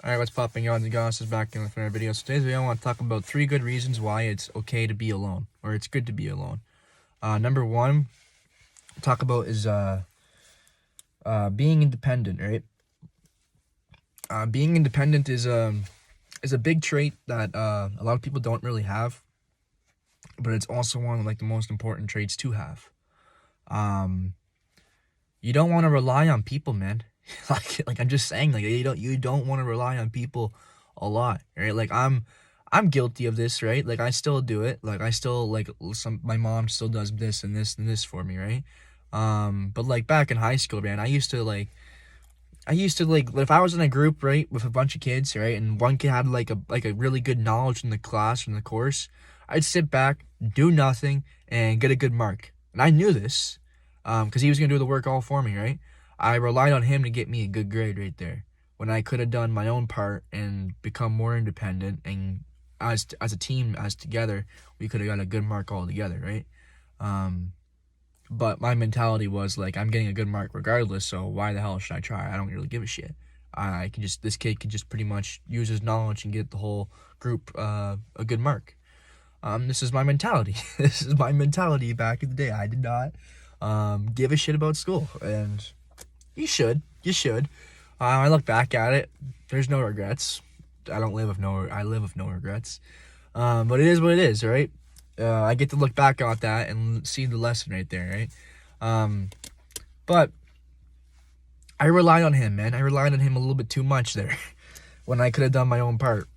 Alright, what's popping on? The Goss is back in with another video. So today's video I want to talk about 3 good reasons why it's okay to be alone, or it's good to be alone. Number one, talk about is being independent, right? Being independent is a big trait that a lot of people don't really have, but it's also one of like the most important traits to have. You don't want to rely on people, man. like I'm just saying, like you don't want to rely on people a lot, right? Like I'm guilty of this, right? Like I still do it. Like I still my mom still does this and this and this for me, right? But like back in high school, man, I used to like if I was in a group, right, with a bunch of kids, right, and one kid had like a really good knowledge in the class in the course, I'd sit back, do nothing, and get a good mark. And I knew this, because he was gonna do the work all for me, right? I relied on him to get me a good grade right there, when I could have done my own part and become more independent, and as a team, as together, we could have got a good mark all together, right? But my mentality was like, I'm getting a good mark regardless, so why the hell should I try? I don't really give a shit. This kid can just pretty much use his knowledge and get the whole group a good mark. This is my mentality. This is my mentality back in the day. I did not give a shit about school, and you should. I look back at it. There's no regrets. I live with no regrets. But it is what it is, right? I get to look back at that and see the lesson right there, right? But I relied on him, man. I relied on him a little bit too much there when I could have done my own part.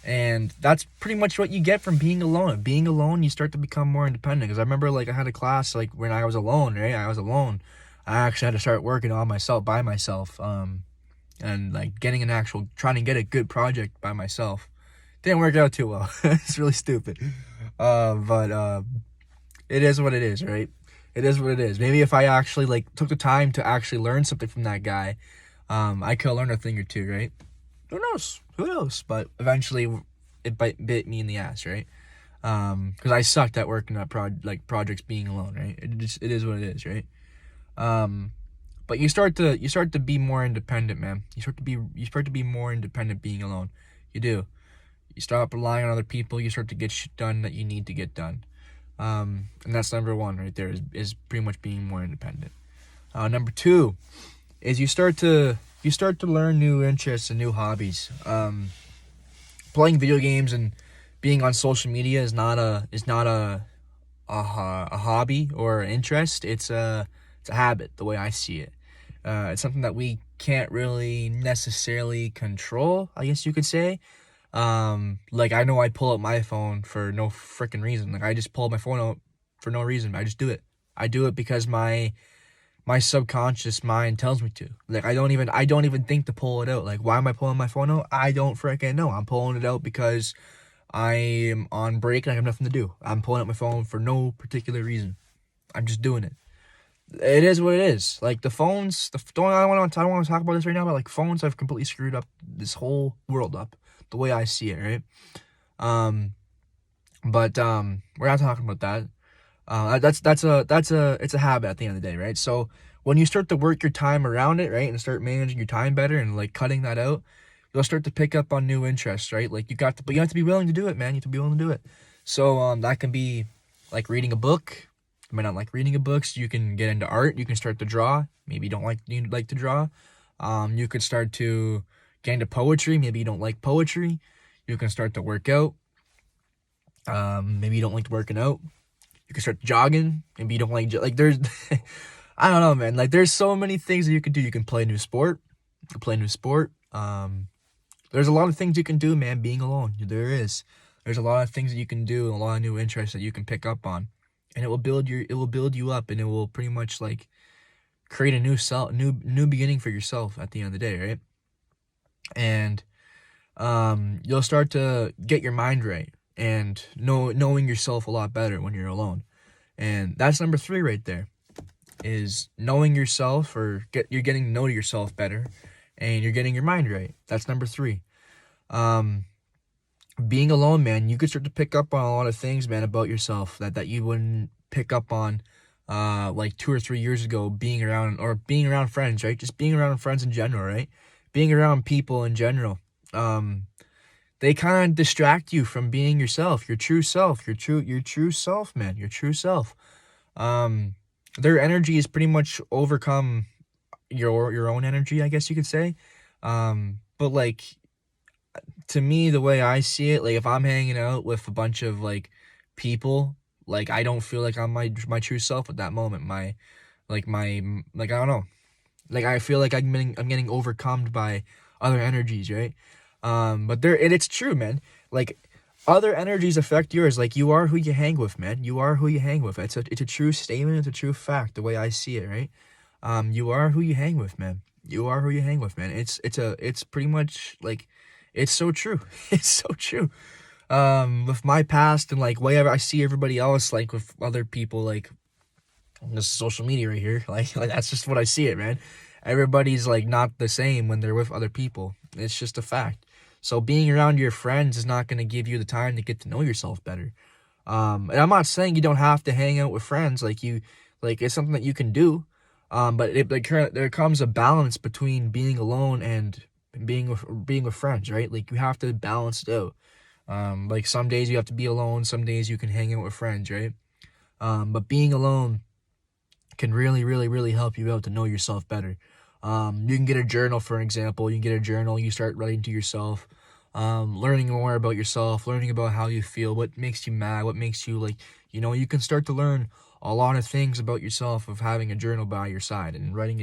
And that's pretty much what you get from being alone. Being alone, you start to become more independent. Because I remember, like, I had a class, like, when I was alone, right? I actually had to start working on myself, by myself. And, like, trying to get a good project by myself. Didn't work out too well. It's really stupid. But it is what it is, right? It is what it is. Maybe if I actually, like, took the time to actually learn something from that guy, I could learn a thing or two, right? Who knows? But eventually, it bit me in the ass, right? Because I sucked at working at projects being alone, right? It is what it is, right? But you start to be more independent, man. You start to be more independent being alone. You do. You stop relying on other people. You start to get shit done that you need to get done. And that's number one right there, is pretty much being more independent. Number two is you start to learn new interests and new hobbies. Playing video games and being on social media is not a hobby or an interest. It's a habit, the way I see it. It's something that we can't really necessarily control, I guess you could say. Like, I know I pull up my phone for no freaking reason. Like, I just pull my phone out for no reason. I just do it. I do it because my subconscious mind tells me to. Like, I don't even think to pull it out. Like, why am I pulling my phone out? I don't freaking know. I'm pulling it out because I am on break and I have nothing to do. I'm pulling out my phone for no particular reason. I'm just doing it. It is what it is. Like, the phones, I don't want to talk about this right now, but like, phones have completely screwed up this whole world up, the way I see it, right? But we're not talking about that. It's a habit at the end of the day, right? So when you start to work your time around it, right, and start managing your time better and like cutting that out, you'll start to pick up on new interests, right? Like, but you have to be willing to do it, man. You have to be willing to do it. So that can be like reading a book. You might not like reading a book, so you can get into art. You can start to draw. Maybe you like to draw. You could start to get into poetry. Maybe you don't like poetry. You can start to work out. Maybe you don't like working out. You can start jogging. Maybe you don't like there's I don't know, man. Like, there's so many things that you can do. You can play a new sport. There's a lot of things you can do, man, being alone. There's a lot of things that you can do, and a lot of new interests that you can pick up on. And it will build you up, and it will pretty much like create a new beginning for yourself at the end of the day, right? And you'll start to get your mind right and knowing yourself a lot better when you're alone. And that's number 3 right there, is knowing yourself, or you're getting to know yourself better, and you're getting your mind right. That's number 3. Being alone, man, you could start to pick up on a lot of things, man, about yourself that you wouldn't pick up on like 2 or 3 years ago, being around friends, right? Just being around friends in general, right? Being around people in general. um, they kind of distract you from being yourself, your true self, your true self, man, your true self. Um, their energy is pretty much overcome your own energy, I guess you could say. But like to me, the way I see it, like if I'm hanging out with a bunch of like people, like I don't feel like I'm my true self at that moment. Like I don't know. Like I feel like I'm getting overcome by other energies, right? But it's true, man. Like other energies affect yours. Like you are who you hang with, man. You are who you hang with. It's a true statement. It's a true fact. The way I see it, right? You are who you hang with, man. You are who you hang with, man. It's pretty much like it's so true. It's so true. With my past and like whatever I see everybody else like with other people like this social media right here. Like that's just what I see it, man. Everybody's like not the same when they're with other people. It's just a fact. So being around your friends is not going to give you the time to get to know yourself better. And I'm not saying you don't have to hang out with friends. Like it's something that you can do. But there comes a balance between being alone and being with friends, right? Like you have to balance it out. Like some days you have to be alone. Some days you can hang out with friends, right? But being alone can really, really, really help you out to know yourself better. You can get a journal, for example. You can get a journal. You start writing to yourself, learning more about yourself, learning about how you feel, what makes you mad, what makes you like, you can start to learn a lot of things about yourself of having a journal by your side and writing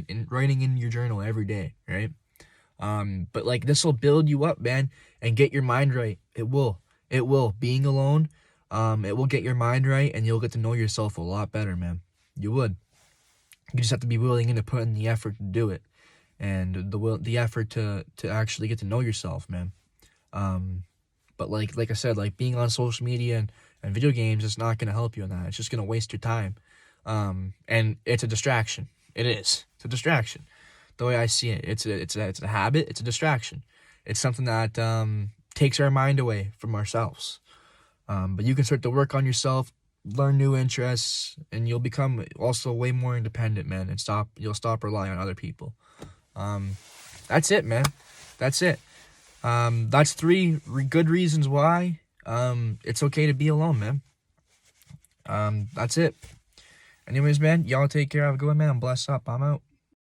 in your journal every day, right? But like this will build you up, man, and get your mind right. It will. Being alone, it will get your mind right, and you'll get to know yourself a lot better, man. You would. You just have to be willing to put in the effort to do it, and the effort to actually get to know yourself, man. But like I said, like being on social media and video games is not gonna help you in that. It's just gonna waste your time. And it's a distraction. It is. It's a distraction. The way I see it, it's a habit. It's a distraction. It's something that takes our mind away from ourselves. But you can start to work on yourself, learn new interests, and you'll become also way more independent, man. And you'll stop relying on other people. That's it, man. That's it. That's three good reasons why it's okay to be alone, man. That's it. Anyways, man, y'all take care. Have a good one, man. I'm blessed up. I'm out.